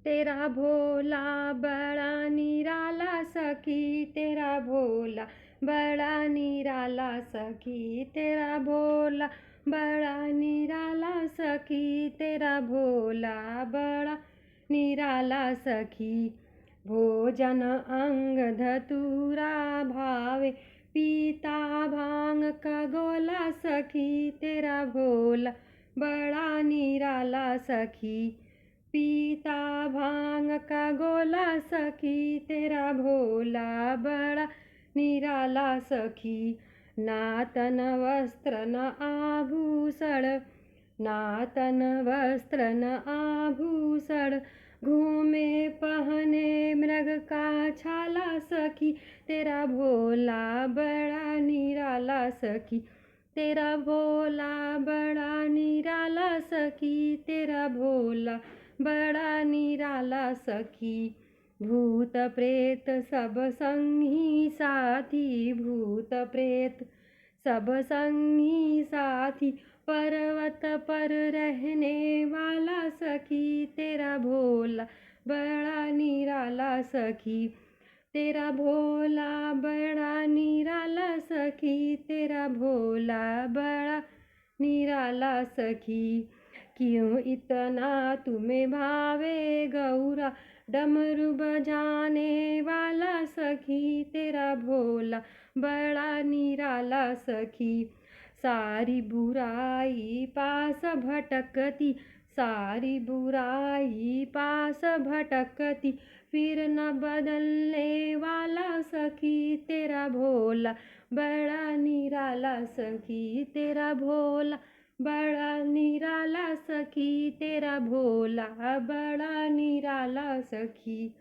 तेरा भोला बड़ा निराला सखी, तेरा भोला बड़ा निराला सखी, तेरा भोला बड़ा निराला सखी, तेरा भोला बड़ा निराला सखी। भोजन अंग धतूरा भावे, पीता भांग का गोला सखी, तेरा भोला बड़ा निराला सखी। पीता भांग का गोला सखी, तेरा भोला बड़ा निराला सखी। नातन वस्त्र न आभूषण, नातन वस्त्र न आभूषण, घूमे पहने मृग का छाला सखी, तेरा भोला बड़ा निराला सखी, तेरा भोला बड़ा निराला सखी, तेरा भोला बड़ा निराला सखी। भूत प्रेत सब संगी साथी, भूत प्रेत सब संगी साथी, पर्वत पर रहने वाला सखी, तेरा भोला बड़ा निराला सखी, तेरा भोला बड़ा निराला सखी, तेरा भोला बड़ा निराला सखी। क्यों इतना तुम्हें भावे गौरा डमरू बजाने वाला सखी, तेरा भोला बड़ा निराला सखी। सारी बुराई पास भटकती, सारी बुराई पास भटकती, फिर न बदलने वाला सखी, तेरा भोला बड़ा निराला सखी, तेरा भोला बड़ा निराला सखी, तेरा भोला बड़ा निराला सखी।